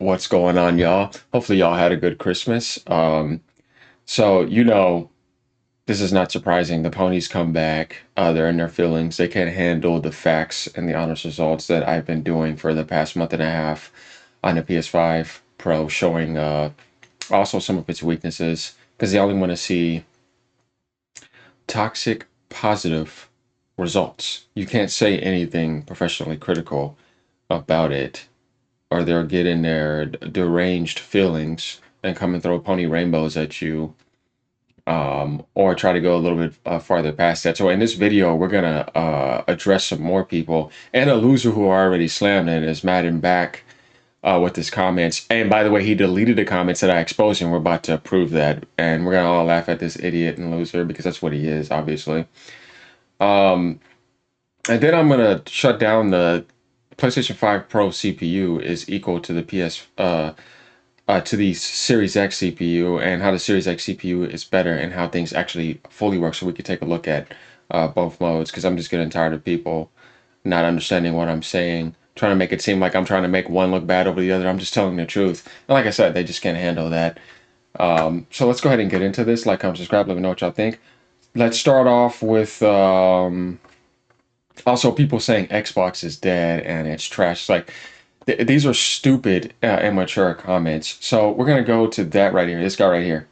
What's going on, y'all? Hopefully, y'all had a good Christmas. So this is not surprising. The ponies come back. They're in their feelings. They can't handle the facts and the honest results that I've been doing for the past month and a half on the PS5 Pro, showing also some of its weaknesses because they only want to see toxic positive results. You can't say anything professionally critical about it or they'll get in their deranged feelings and come and throw pony rainbows at you, or try to go a little bit farther past that. So in this video, we're gonna address some more people and a loser who already slammed and is mad and back with his comments. And by the way, he deleted the comments that I exposed, and we're about to prove that. And we're gonna all laugh at this idiot and loser because that's what he is, obviously. Um, and then I'm gonna shut down the PlayStation 5 Pro CPU is equal to the to the Series X CPU, and how the Series X CPU is better and how things actually fully work. So we could take a look at both modes because I'm just getting tired of people not understanding what I'm saying, trying to make it seem like I'm trying to make one look bad over the other. I'm just telling the truth. And like I said, they just can't handle that. So let's go ahead and get into this. Like, comment, subscribe, let me know what y'all think. Let's start off with also people saying Xbox is dead and it's trash. It's like, these are stupid, immature comments. So we're gonna go to that right here. This guy right here.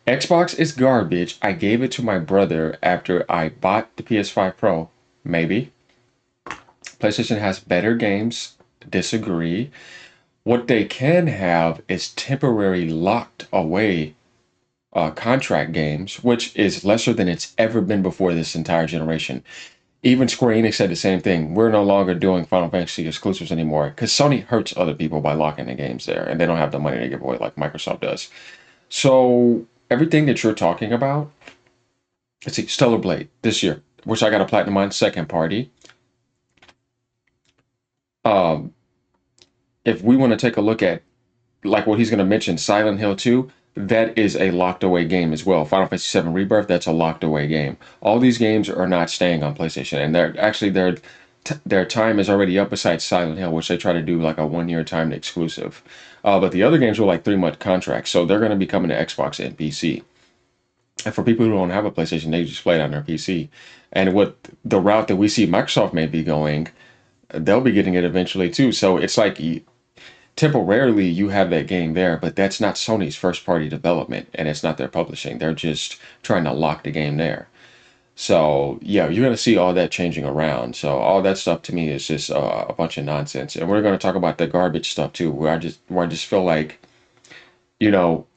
Xbox is garbage. I gave it to my brother after I bought the PS5 Pro. Maybe. PlayStation has better games. Disagree. What they can have is temporary locked away contract games, which is lesser than it's ever been before this entire generation. Even Square Enix said the same thing. We're no longer doing Final Fantasy exclusives anymore because Sony hurts other people by locking the games there, and they don't have the money to give away like Microsoft does. So everything that you're talking about, let's see, Stellar Blade this year, which I got a platinum on second party. Um, if we want to take a look at like what he's going to mention, Silent Hill 2, that is a locked away game as well. Final Fantasy 7 Rebirth, that's a locked away game. All these games are not staying on PlayStation, and they're actually their time is already up besides Silent Hill, which they try to do like a 1 year timed exclusive. But the other games were like 3 month contracts, so they're going to be coming to Xbox and PC. And for people who don't have a PlayStation, they just play it on their PC. And what the route that we see Microsoft may be going, they'll be getting it eventually too. So it's like temporarily you have that game there, but that's not Sony's first party development and it's not their publishing. They're just trying to lock the game there. So yeah, you're gonna see all that changing around. So all that stuff to me is just a bunch of nonsense. And we're gonna talk about the garbage stuff too, where I just feel like,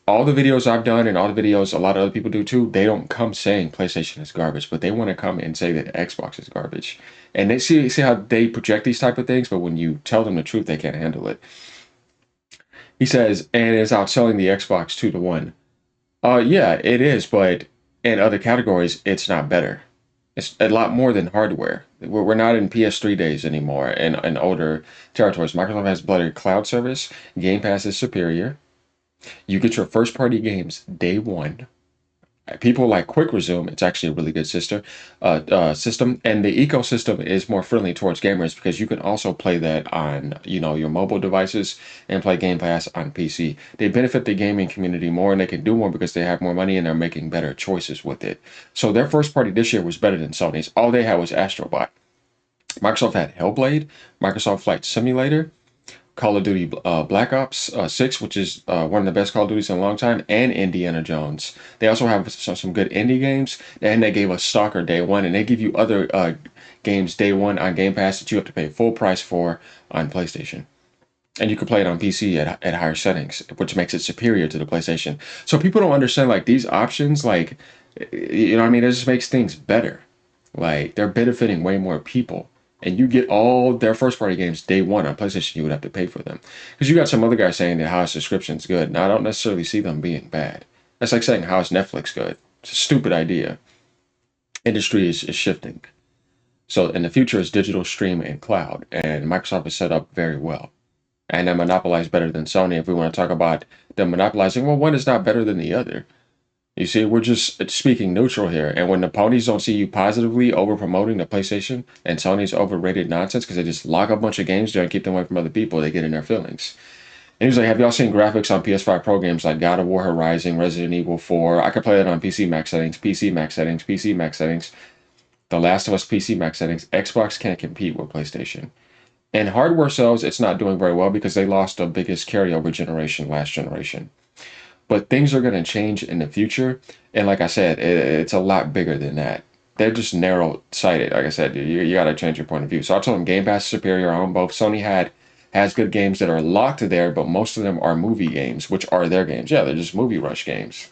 all the videos I've done and all the videos a lot of other people do too, they don't come saying PlayStation is garbage, but they want to come and say that Xbox is garbage. And they see how they project these type of things, but when you tell them the truth, they can't handle it. He says, and is outselling the Xbox 2 to 1. Yeah, it is, but in other categories, it's not better. It's a lot more than hardware. We're not in PS3 days anymore and older territories. Microsoft has better cloud service. Game Pass is superior. You get your first party games day one. People like Quick Resume. It's actually a really good system, and the ecosystem is more friendly towards gamers because you can also play that on your mobile devices and play Game Pass on PC. They benefit the gaming community more, and they can do more because they have more money and they're making better choices with it. So their first party this year was better than Sony's. All they had was Astrobot. Microsoft had Hellblade, Microsoft Flight Simulator, Call of Duty Black Ops 6, which is one of the best Call of Duties in a long time, and Indiana Jones. They also have some good indie games, and they gave us Stalker day one, and they give you other games day one on Game Pass that you have to pay full price for on PlayStation. And you can play it on PC at higher settings, which makes it superior to the PlayStation. So people don't understand like these options, like, what I mean? It just makes things better. Like they're benefiting way more people. And you get all their first party games day one on PlayStation, you would have to pay for them. Because you got some other guys saying that House subscription is good. Now, I don't necessarily see them being bad. That's like saying House Netflix good. It's a stupid idea. Industry is shifting. So, in the future is digital stream and cloud. And Microsoft is set up very well. And they monopolize better than Sony. If we want to talk about them monopolizing, well, one is not better than the other. You see, we're just speaking neutral here. And when the ponies don't see you positively over promoting the PlayStation and Sony's overrated nonsense because they just lock a bunch of games there and keep them away from other people, they get in their feelings. And he's like, have y'all seen graphics on PS5 Pro games like God of War Horizon, Resident Evil 4? I could play that on PC max settings, PC max settings, PC max settings. The Last of Us PC max settings. Xbox can't compete with PlayStation. And hardware sales, it's not doing very well because they lost the biggest carryover generation last generation. But things are going to change in the future. And like I said, it's a lot bigger than that. They're just narrow sighted. Like I said, you got to change your point of view. So I told them Game Pass is superior on both. Sony has good games that are locked there, but most of them are movie games, which are their games. Yeah, they're just movie rush games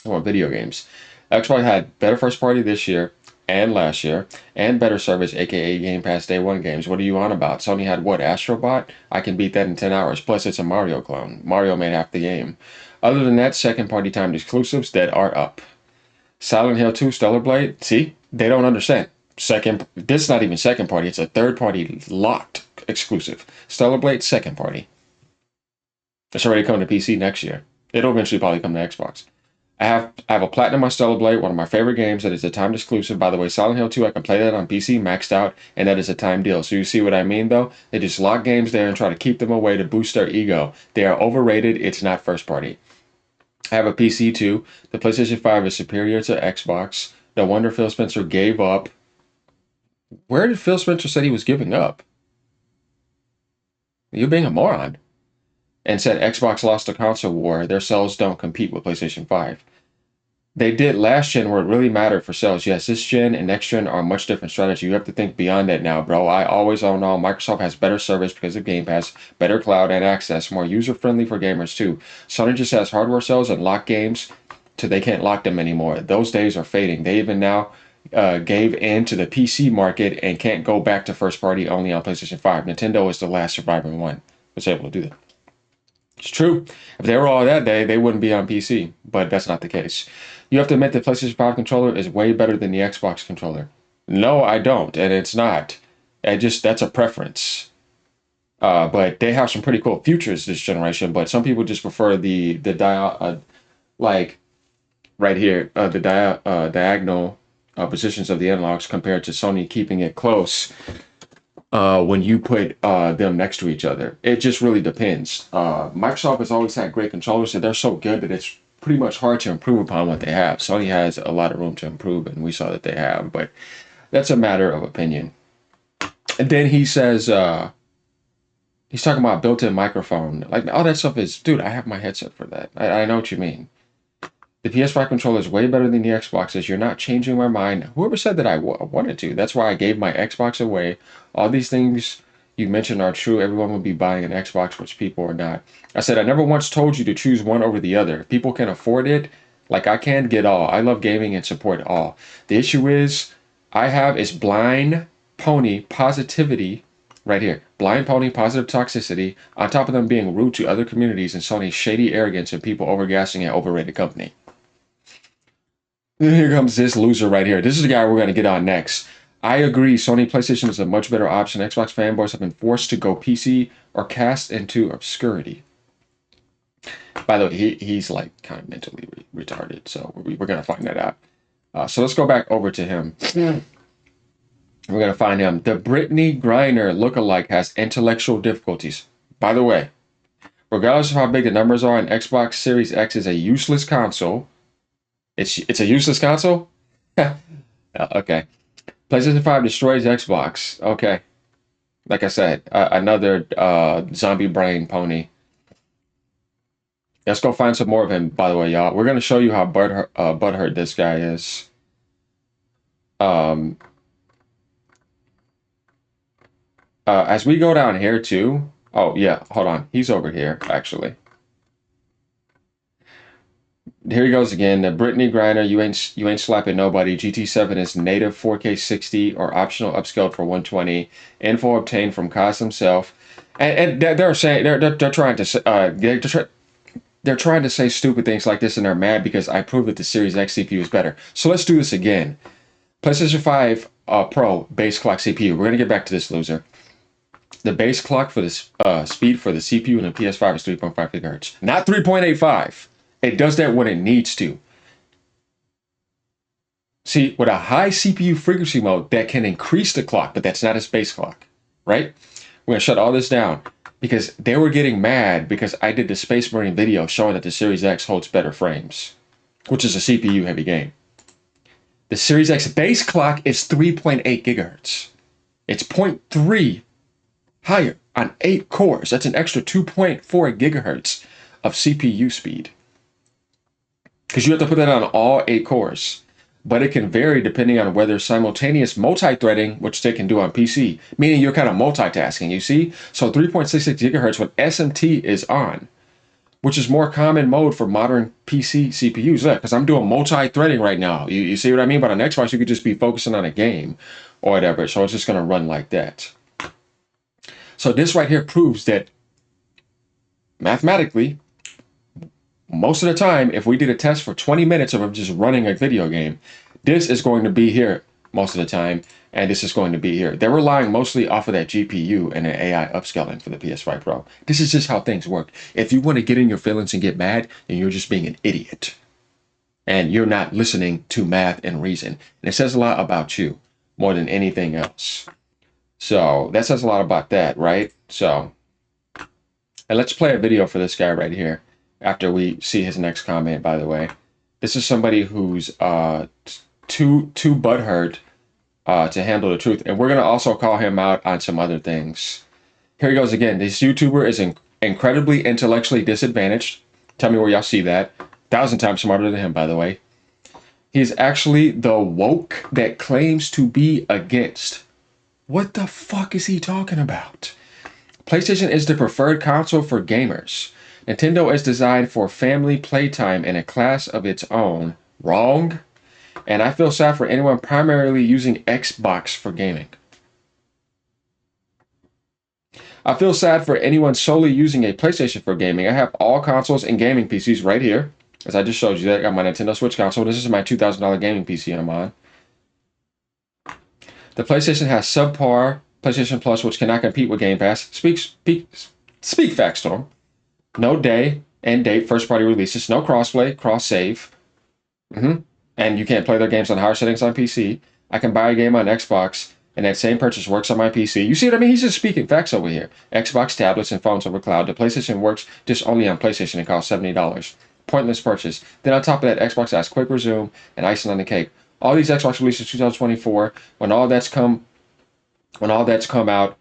or video games. Xbox had better first party this year and last year, and better service, aka Game Pass Day One games. What are you on about? Sony had what? Astrobot? I can beat that in 10 hours. Plus, it's a Mario clone. Mario made half the game. Other than that, second party timed exclusives that are up. Silent Hill 2, Stellar Blade. See, they don't understand. This is not even second party. It's a third party locked exclusive. Stellar Blade, second party. It's already coming to PC next year. It'll eventually probably come to Xbox. I have a platinum on Stellar Blade, one of my favorite games that is a timed exclusive. By the way, Silent Hill 2, I can play that on PC maxed out, and that is a time deal. So you see what I mean, though? They just lock games there and try to keep them away to boost their ego. They are overrated. It's not first party. I have a PC too. The PlayStation 5 is superior to Xbox. No wonder Phil Spencer gave up. Where did Phil Spencer say he was giving up? You're being a moron. And said Xbox lost the console war. Their sales don't compete with PlayStation 5. They did last gen where it really mattered for sales. Yes, this gen and next gen are a much different strategy. You have to think beyond that now, bro. I always own all. Microsoft has better service because of Game Pass, better cloud and access, more user-friendly for gamers too. Sony just has hardware sales and lock games till they can't lock them anymore. Those days are fading. They even now gave in to the PC market and can't go back to first party only on PlayStation 5. Nintendo is the last surviving one that's able to do that. It's true. If they were all that day, they wouldn't be on PC, but that's not the case. You have to admit the PlayStation 5 controller is way better than the Xbox controller. No, I don't, and it's not. That's a preference. But they have some pretty cool features this generation, but some people just prefer like right here, diagonal positions of the analogs compared to Sony keeping it close when you put them next to each other. It just really depends. Microsoft has always had great controllers, and they're so good that it's pretty much hard to improve upon what they have. Sony has a lot of room to improve, and we saw that they have, but that's a matter of opinion. And then he says, he's talking about built-in microphone. Like, all that stuff is, dude, I have my headset for that. I know what you mean. The PS5 controller is way better than the Xboxes. You're not changing my mind. Whoever said that I wanted to? That's why I gave my Xbox away. All these things you mentioned are true. Everyone will be buying an Xbox, which people are not. I said I never once told you to choose one over the other. If people can afford it, like I can, get all. I love gaming and support all. The issue is I have is blind pony positivity right here. Blind pony positive toxicity on top of them being rude to other communities and Sony's shady arrogance and people overgassing an overrated company. Here comes this loser right here. This is the guy we're going to get on next. I agree. Sony PlayStation is a much better option. Xbox fanboys have been forced to go PC or cast into obscurity. By the way, he's like kind of mentally retarded, so we're going to find that out. So let's go back over to him. We're going to find him. The Brittany Griner lookalike has intellectual difficulties. By the way, regardless of how big the numbers are, an Xbox Series X is a useless console. It's a useless console? Okay. PlayStation 5 destroys Xbox. Okay. Like I said, another zombie brain pony. Let's go find some more of him, by the way, y'all. We're going to show you how butthurt this guy is. As we go down here, too. Oh, yeah. Hold on. He's over here, actually. Here he goes again. Brittany Griner, you ain't slapping nobody. GT7 is native 4K 60 or optional upscaled for 120. Info obtained from Kaz himself, and they're saying they're trying to they're trying to say stupid things like this, and they're mad because I proved that the Series X CPU is better. So let's do this again. PlayStation 5 Pro base clock CPU. We're gonna get back to this loser. The base clock for this speed for the CPU in the PS5 is 3.5 gigahertz, not 3.85. It does that when it needs to. See, with a high CPU frequency mode, that can increase the clock, but that's not a space clock, right? We're going to shut all this down. because they were getting mad because I did the Space Marine video showing that the Series X holds better frames, which is a CPU heavy game. The Series X base clock is 3.8 gigahertz. It's 0.3 higher on 8 cores. That's an extra 2.4 gigahertz of CPU speed. Because you have to put that on all 8 cores. But it can vary depending on whether simultaneous multi-threading, which they can do on PC, meaning you're kind of multitasking, you see? So 3.66 gigahertz when SMT is on, which is more common mode for modern PC CPUs. Look, because I'm doing multi-threading right now. You see what I mean? But on Xbox, you could just be focusing on a game or whatever. So it's just going to run like that. So this right here proves that mathematically, most of the time, if we did a test for 20 minutes of just running a video game, this is going to be here most of the time, and this is going to be here. They're relying mostly off of that GPU and an AI upscaling for the PS5 Pro. This is just how things work. If you want to get in your feelings and get mad, then you're just being an idiot. And you're not listening to math and reason. And it says a lot about you more than anything else. So that says a lot about that, right? So, and let's play a video for this guy right here. After we see his next comment, by the way. This is somebody who's too butthurt to handle the truth. And we're going to also call him out on some other things. Here he goes again. This YouTuber is incredibly intellectually disadvantaged. Tell me where y'all see that. 1,000 times smarter than him, by the way. He's actually the woke that claims to be against. What the fuck is he talking about? PlayStation is the preferred console for gamers. Nintendo is designed for family playtime in a class of its own. Wrong. And I feel sad for anyone primarily using Xbox for gaming. I feel sad for anyone solely using a PlayStation for gaming. I have all consoles and gaming PCs right here. As I just showed you that, I got my Nintendo Switch console. This is my $2,000 gaming PC I'm on. The PlayStation has subpar PlayStation Plus, which cannot compete with Game Pass. Speak facts, Storm. No day and date first-party releases. No crossplay, cross-save. And you can't play their games on higher settings on PC. I can buy a game on Xbox, and that same purchase works on my PC. You see what I mean? He's just speaking facts over here. Xbox, tablets, and phones over cloud. The PlayStation works just only on PlayStation and costs $70. Pointless purchase. Then on top of that, Xbox has quick resume and icing on the cake. All these Xbox releases 2024, when all that's come out,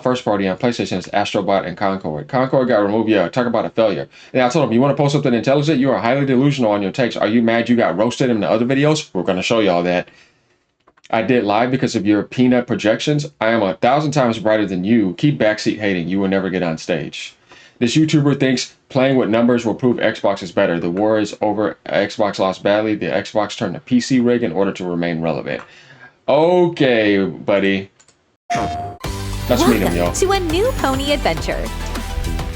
first party on PlayStation is Astrobot and Concord. Concord got removed. Yeah, talk about a failure. And I told him, you want to post something intelligent? You are highly delusional on your takes. Are you mad you got roasted in the other videos? We're going to show you all that. I did live because of your peanut projections. I am 1,000 times brighter than you. Keep backseat hating. You will never get on stage. This YouTuber thinks playing with numbers will prove Xbox is better. The war is over. Xbox lost badly. The Xbox turned to PC rig in order to remain relevant. Okay, buddy. Let's meet him, y'all. To a new pony adventure.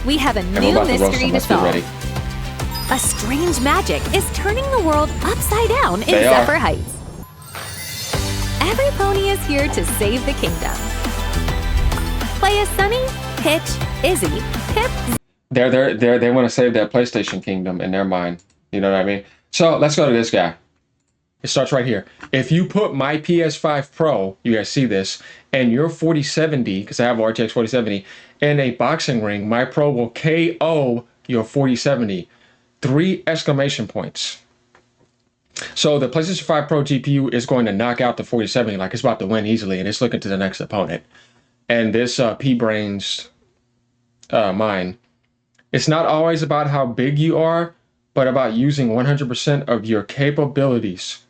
We have a new mystery to solve. A strange magic is turning the world upside down in Zephyr Heights. Every pony is here to save the kingdom. Play as Sunny, Pitch, Izzy, Pip. They want to save that PlayStation kingdom in their mind. You know what I mean? So let's go to this guy. It starts right here. If you put my PS5 Pro, you guys see this, and your 4070, because I have RTX 4070, in a boxing ring, my Pro will KO your 4070. 3 exclamation points. So the PlayStation 5 Pro GPU is going to knock out the 4070 like it's about to win easily, and it's looking to the next opponent. And this P-Brains mine, it's not always about how big you are, but about using 100% of your capabilities.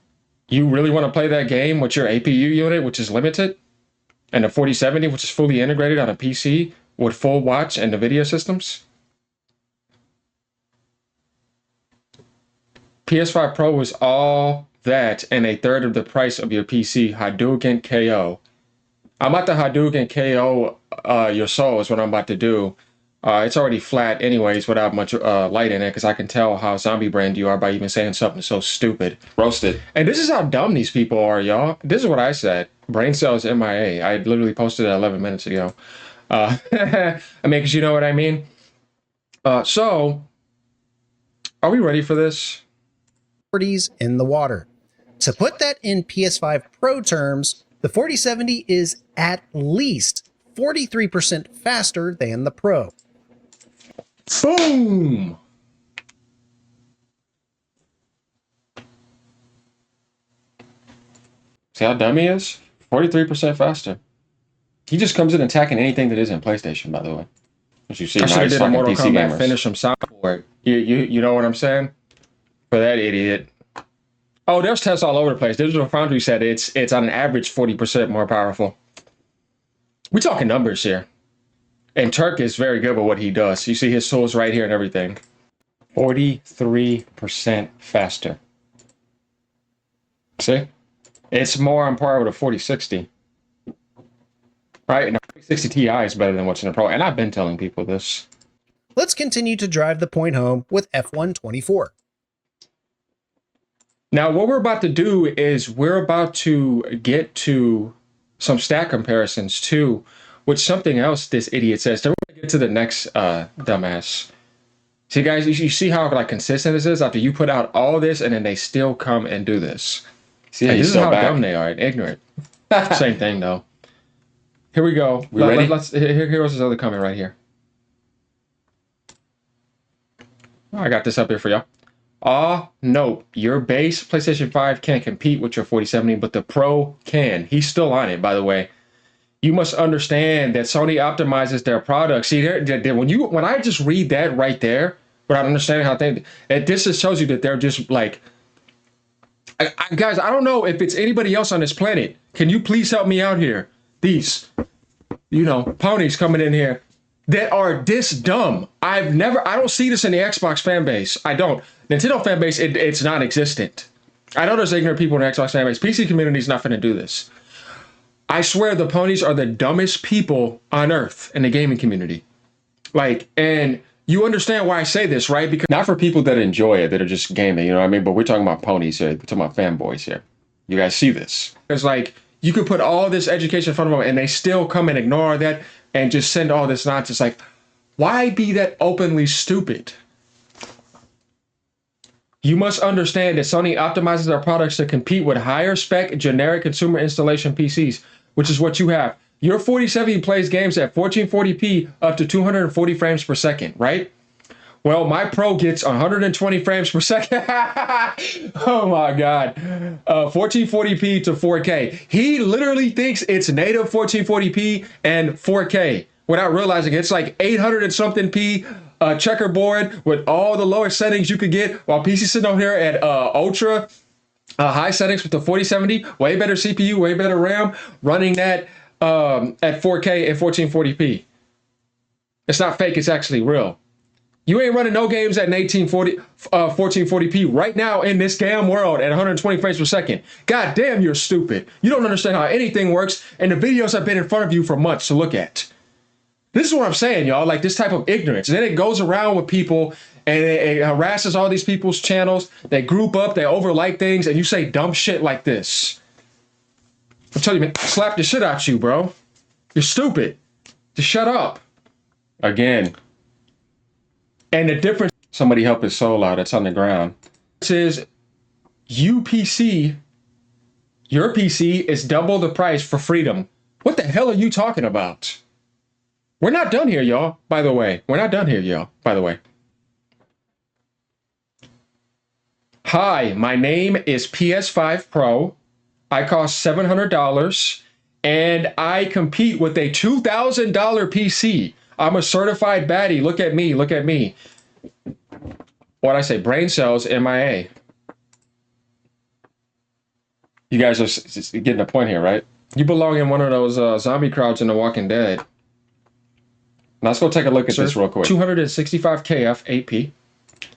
You really want to play that game with your APU unit, which is limited, and the 4070, which is fully integrated on a PC with full watch and NVIDIA systems? PS5 Pro is all that and a third of the price of your PC. Hadouken KO. I'm about to Hadouken KO your soul is what I'm about to do. It's already flat anyways without much light in it, because I can tell how zombie brained you are by even saying something so stupid. Roasted. And this is how dumb these people are, y'all. This is what I said. Brain cells MIA. I literally posted it 11 minutes ago. I mean, because you know what I mean? So, are we ready for this? In the water. To put that in PS5 Pro terms, the 4070 is at least 43% faster than the Pro. Boom! See how dumb he is? 43% faster. He just comes in attacking anything that isn't PlayStation, by the way. As you see, I should have did a Mortal PC Kombat gamers. finish him soundboard. You know what I'm saying? For that idiot. Oh, there's tests all over the place. Digital Foundry said it's on an average 40% more powerful. We're talking numbers here. And Turk is very good with what he does. You see his tools right here and everything. 43% faster. See? It's more on par with a 4060. Right? And a 4060 Ti is better than what's in the Pro. And I've been telling people this. Let's continue to drive the point home with F124. Now, what we're about to do is we're about to get to some stat comparisons too, with something else this idiot says. Then we're going to get to the next dumbass. See, guys, you see how like consistent this is? After you put out all this and then they still come and do this. See, Like, this is how dumb they are and ignorant. Same thing, though. Here we go. We ready? Here's his other comment right here. Oh, I got this up here for y'all. Note, your base PlayStation 5 can't compete with your 4070, but the Pro can. He's still on it, by the way. You must understand that Sony optimizes their products. See, when I just read that right there, without understanding how this just shows you that they're just like, guys, I don't know if it's anybody else on this planet. Can you please help me out here? These, ponies coming in here that are this dumb. I don't see this in the Xbox fan base. I don't. Nintendo fan base, it's non-existent. I know there's ignorant people in the Xbox fan base. PC community is not going to do this. I swear the ponies are the dumbest people on earth in the gaming community. Like, and you understand why I say this, right? Because not for people that enjoy it, that are just gaming, you know what I mean? But we're talking about ponies here. We're talking about fanboys here. You guys see this. it's like, you could put all this education in front of them and they still come and ignore that and just send all this nonsense. Like, why be that openly stupid? You must understand that Sony optimizes their products to compete with higher spec generic consumer installation PCs, which is what you have. Your 4070 plays games at 1440p up to 240 frames per second, right? Well, my Pro gets 120 frames per second. Oh my God. 1440p to 4K. He literally thinks it's native 1440p and 4K without realizing it's like 800 and something p checkerboard with all the lower settings you could get, while PC sitting over here at ultra high settings with the 4070, way better CPU, way better RAM, running that at 4K and 1440p. It's not fake, it's actually real. You ain't running no games at an 1440p right now in this damn world at 120 frames per second. God damn, you're stupid. You don't understand how anything works, and the videos have been in front of you for months to look at. This is what I'm saying, y'all, like this type of ignorance. And then it goes around with people and it harasses all these people's channels. They group up, they overlike things, and you say dumb shit like this. I'm telling you, man, slap the shit out you, bro. You're stupid. Just shut up. Again. And the difference, Somebody help his soul out. It's on the ground. is your PC is double the price for freedom. What the hell are you talking about? We're not done here, y'all, by the way. We're not done here, y'all, by the way. Hi, my name is PS5 Pro. I cost $700, and I compete with a $2,000 PC. I'm a certified baddie. Look at me. Look at me. What'd I say? Brain cells, MIA. You guys are getting the point here, right? You belong in one of those zombie crowds in The Walking Dead. Now let's go take a look at this real quick. 265 KF 8P.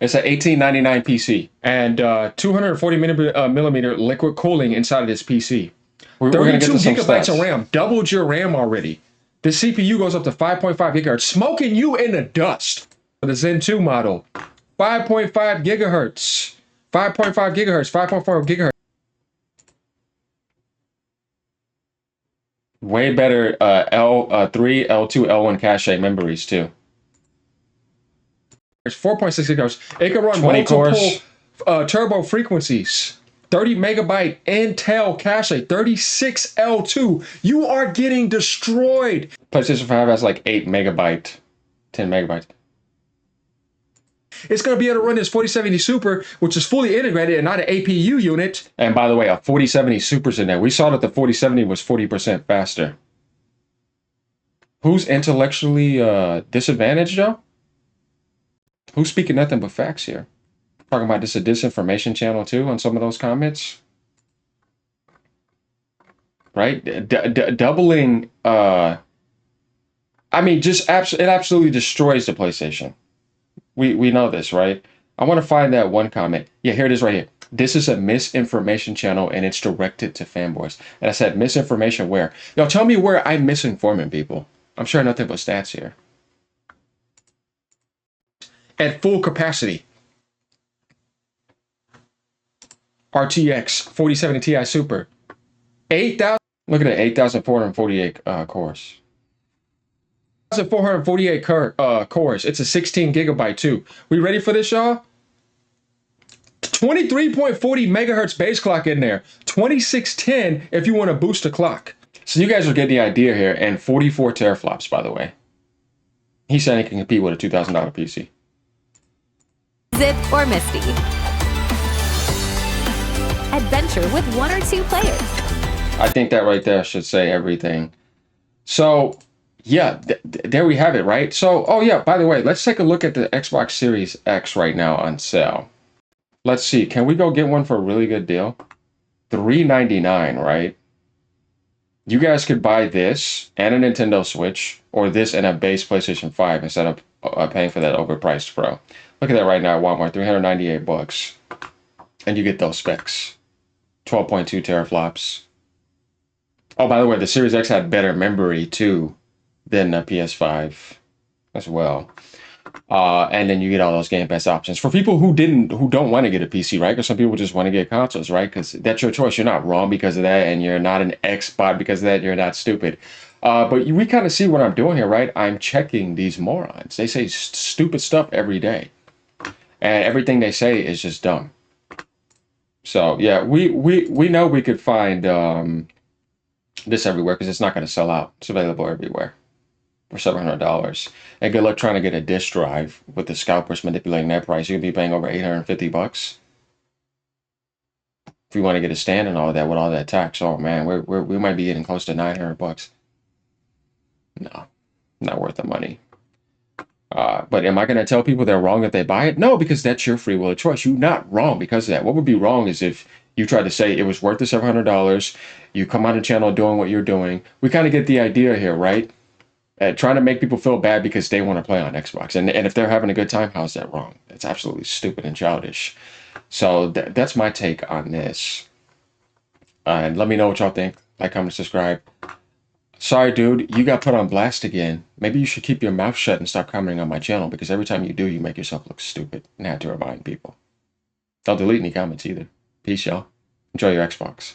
It's an $1899 PC. And 240 millimeter liquid cooling inside of this PC. We're going to get to some gigabytes stats. of RAM. Doubled your RAM already. The CPU goes up to 5.5 gigahertz, smoking you in the dust. The Zen 2 model, 5.5 gigahertz, 5.5 gigahertz, 5.4 gigahertz. Way better L3, L2, L1 cache memories too. It's 4.6 gigahertz. It can run 20 multiple cores. turbo frequencies. 30 megabyte Intel cache, 36L2. You are getting destroyed. PlayStation 5 has like 8 megabyte, 10 megabytes. It's going to be able to run this 4070 Super, which is fully integrated and not an APU unit. And by the way, a 4070 Super's in there. We saw that the 4070 was 40% faster. Who's intellectually disadvantaged, though? Who's speaking nothing but facts here? Talking about this a disinformation channel too on some of those comments, right? Doubling. I mean, just it absolutely destroys the PlayStation. We know this, right? I want to find that one comment. Yeah, here it is right here. This is a misinformation channel and it's directed to fanboys. And I said misinformation where? Y'all tell me where I'm misinforming people. I'm sure nothing but stats here. At full capacity. RTX 4070 Ti Super. 8,000. Look at it, 8,448 cores. 1,448 cores. It's a 16 gigabyte too. We ready for this, y'all? 23.40 megahertz base clock in there. 2610 if you want to boost the clock. So you guys are getting the idea here, and 44 teraflops, by the way. He's saying he can compete with a $2,000 PC. Zip or Misty. Adventure with 1 or 2 players. I think that right there should say everything. So, yeah, there we have it, right? So, oh yeah, by the way, let's take a look at the Xbox Series X right now on sale. Let's see, can we go get one for a really good deal? $399, right? You guys could buy this and a Nintendo Switch, or this and a base PlayStation 5 instead of paying for that overpriced Pro. Look at that right now at Walmart, 398 bucks. And you get those specs. 12.2 teraflops. Oh, by the way, the Series X had better memory too than the PS5 as well. And then you get all those Game Pass options for people who don't want to get a PC, right? Because some people just want to get consoles, right? Because that's your choice. You're not wrong because of that, and you're not an Xbot because of that. You're not stupid. But we kind of see what I'm doing here, right? I'm checking these morons. They say stupid stuff every day, and everything they say is just dumb. So yeah, we know we could find this everywhere because it's not going to sell out. It's available everywhere for $700. And good luck trying to get a disk drive with the scalpers manipulating that price. You'll be paying over 850 bucks. If you want to get a stand and all that with all that tax, oh man, we might be getting close to 900 bucks. No, not worth the money. But am I going to tell people they're wrong if they buy it? No, because that's your free will of choice. You're not wrong because of that. What would be wrong is if you try to say it was worth the $700, you come on the channel doing what you're doing. We kind of get the idea here, right? Trying to make people feel bad because they want to play on Xbox. And if they're having a good time, how's that wrong? It's absolutely stupid and childish. So that's my take on this. And let me know what y'all think. Like, comment, subscribe. Sorry, dude, you got put on blast again. Maybe you should keep your mouth shut and stop commenting on my channel, because every time you do, you make yourself look stupid. And I have to remind people. Don't delete any comments either. Peace, y'all. Enjoy your Xbox.